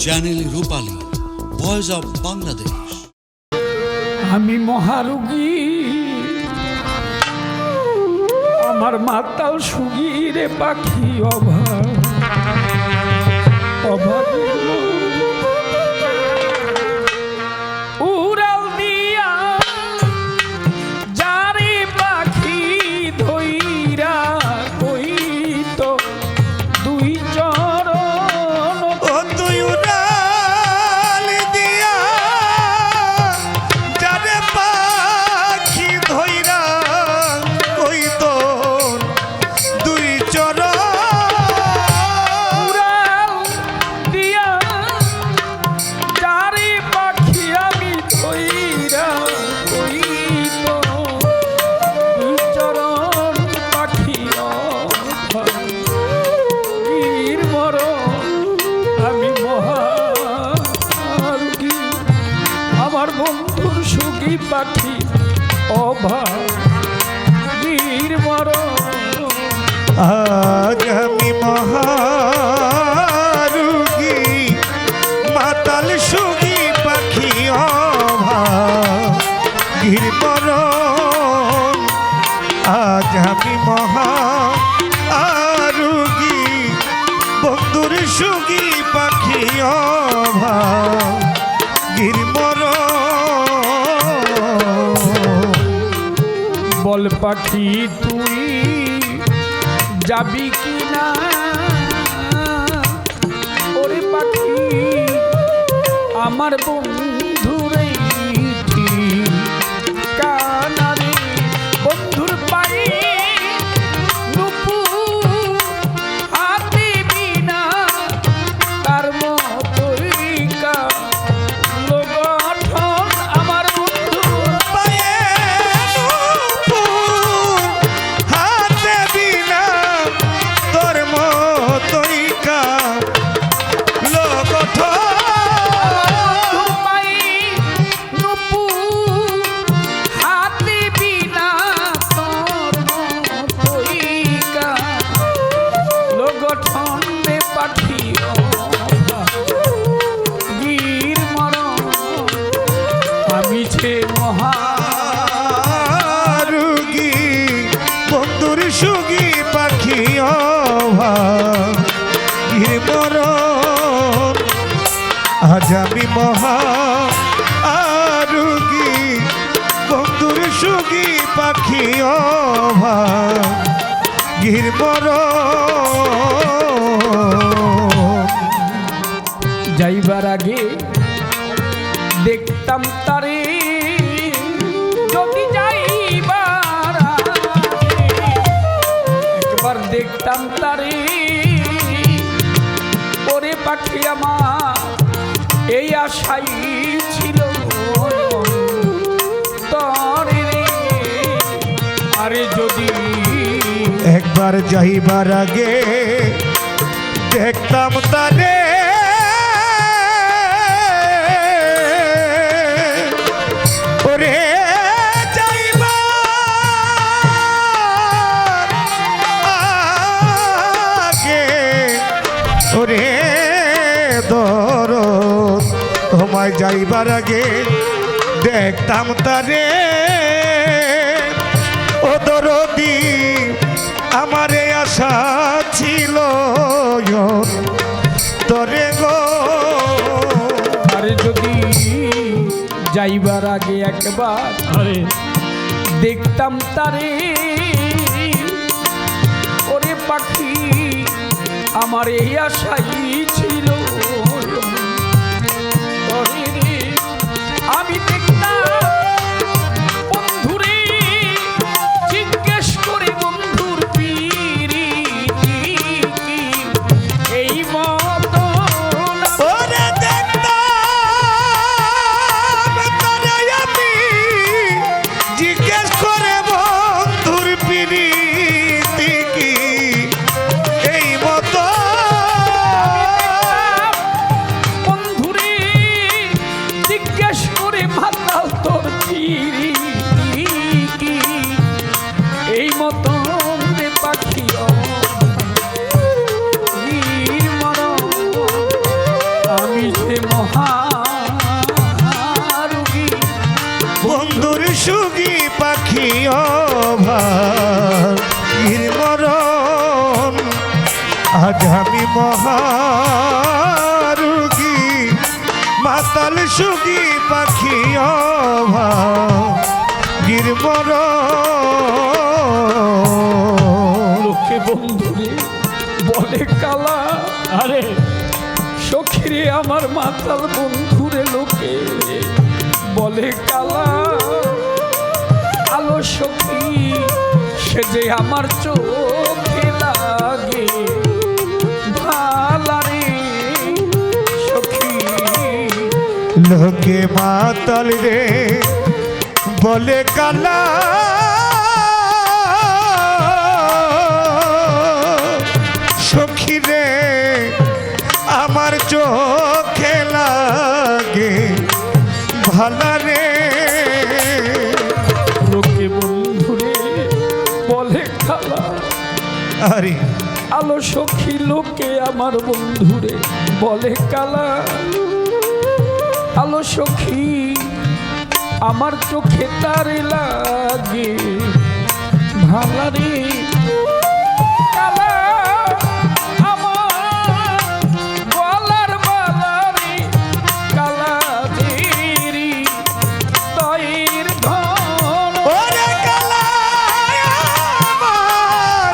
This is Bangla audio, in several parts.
Channel Rupali, voice of Bangladesh. আমি মহারোগী, আমার মাতাল সুগী রে পাখি অভাবী উড়াল দিয়া যারে পাখি ধইরা কইত দুই চরণ তুই উড়াল দিয়া যারে পাখি ধইরা কইত দুই চরণ উড়াল দিয়া যারে পাখি আমি ধইরা কইত দুই চরণ পাখি অভাগীর মরণ। আমি মহারোগী, আমার বন্ধুর সুখী পাখি অভাগীর মরণ। আজ আমি মহারোগী, মাতাল সুগী পাখি অভাগীর মরণ। আজ আমি মহারোগী, বন্ধুর সুগী পাখি অভাগীর মরণ। বল পাখি তুই যাবি কিনা, ওরে পাখি আমার বন্ধুরে কানারে বন্ধুর পায়ে নুপুর হাতে বিনা তার মতোই গঠন আমার বন্ধু পায়ে নুপুর হাতে বিনা তোর মতোই কালো গঠন। মহারোগী, বন্ধুর সুগী পাখি অভাগীর মরণ। আজ আমি মহারোগী, বন্ধুর সুগী পাখি অভাগীর মরণ। যাইবার আগে দেখতাম তারে, যদি যাইবার আগে একবার দেখতাম তারে, ওরে পাখি আমার এই আশাই ছিল তরে রে। আরে যদি একবার যাইবার আগে দেখতাম তারে, ওরে যাইবার আগে, ওরে দরদ তোমায় যাইবার আগে দেখতাম তারে। ও দরদি আমার এই আশা ছিল তরে গো। আরে যদি যাইবার আগে একবার দেখতাম তারে, ওরে পাখি আমার এই আশাই ছিল তরে রে। আমি দেখতাম বন্ধুরে জিজ্ঞেস করে বন্ধুর পিরি এই মতো ওরে দেখতাম তারে আমি জিজ্ঞেস করে বন্ধুর পিরিতি কি এই মতো। অভাগীর মরণ। আজ আমি মহারুগী মাতাল সুগী পাখি অভাগীর মরণ। লোকে বন্ধুরে বলে কালা, আরে সখীরে আমার মাতাল বন্ধুরে লোকে বলে কালা। আলো সখী সে যে আমার চোখে লাগে ভালারে সখী। লোকে মাতাল রে বলে কালা, সখী রে আমার চোখে লাগে ভালা রে। লোকে বন্ধুরে বলে কালা, আরে আলো সখী লোকে আমার বন্ধুরে বলে কালা। আলো সখী আমার চোখে তার লাগে ভালারে কালা। আমার গলার বালারে কালা দেরি তৈর ধন। ওরে কালা আমার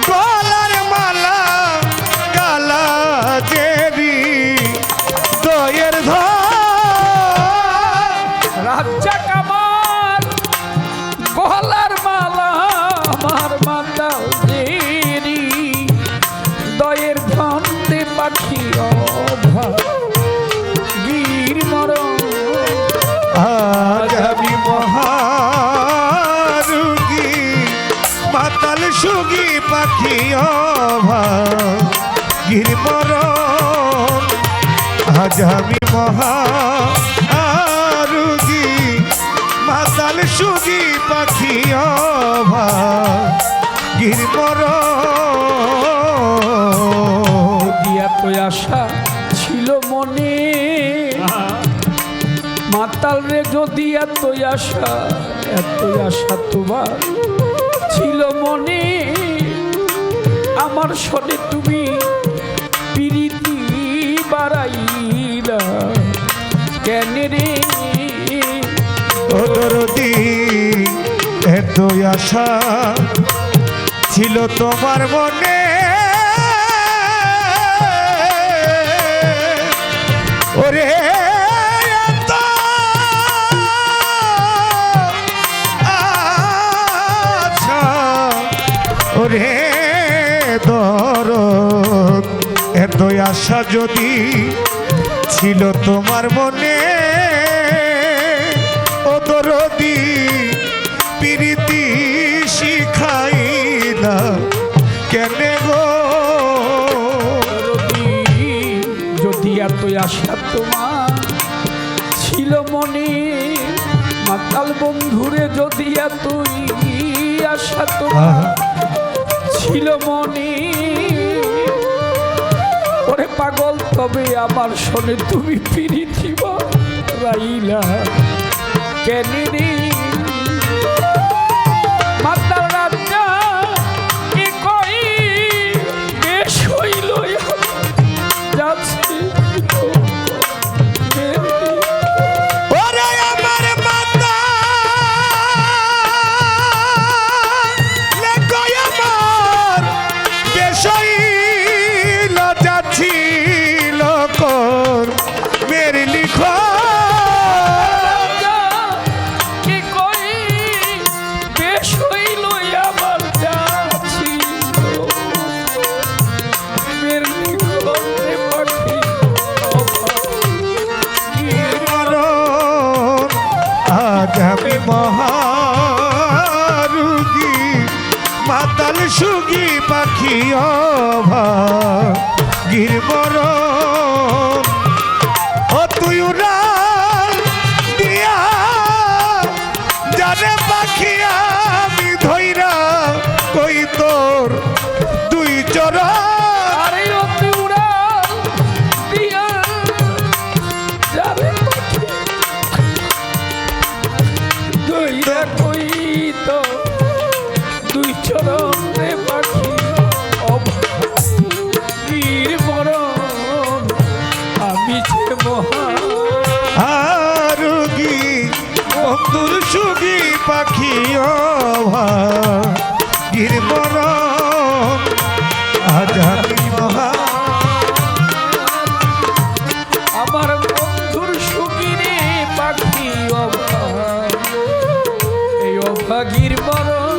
গলার মালা কালা দেবী দয়ের ধর। রাজ্জাক আমার গলার মালা আমার মাতাল দেরি দয়ের ধন্দে পাখি অভাগীর মরণ। আজ আমি মহারুগী মাতাল সুগী পাখি অভাগীর মরণ। আজ আমি মহারুগী মাতাল সুগী পাখি অভাগীর মরণ। দিয়া তো আশা ছিল মনে মাতাল রে, যদি এতই আশা তোমার ছিল মনে। আমার সনে তুমি প্রীতি বাড়াইলা কেন রে ও দরদি এত আশা ছিল তোমার মনে। ওরে এত আশা, ওরে দরদ এত আশা যদি ছিল তোমার মনে। ও দরদি প্রীতি শিখাইলা কেনে গো। যদি এত আশা তোমার ছিল মনে মাতাল বন্ধুরে, যদি এতই আশা তোমার ছিল মনে। ওরে পাগল তবে আমার শোনে তুমি প্রীতি বাড়াইলা কেন রে মাতাল রাজা কি কই বেশ হইল যাচ্ছে। ওরে আমার মাতা লেকয় আমার বেশইল যাচ্ছিল কর মেরে লিখো। কি কই বেশ হইল আমার যাচ্ছি মের নিকটে পাখি মরণ। আজ আমি মহারুগী মাতাল সুগী পাখি অভাগীর মরণ। ও তুই উড়াল দিয়া জানে পাখি আমি ধইরা কই তোর দুই চরা। আরে অতি উড়াল দিয়া যাবে পাখি দইরা কই তো পাখি অভাগীর মরণ আজানি মহা আমার বন্ধুর সুখী রে পাখি অভাগ, এই অভাগীর মরণ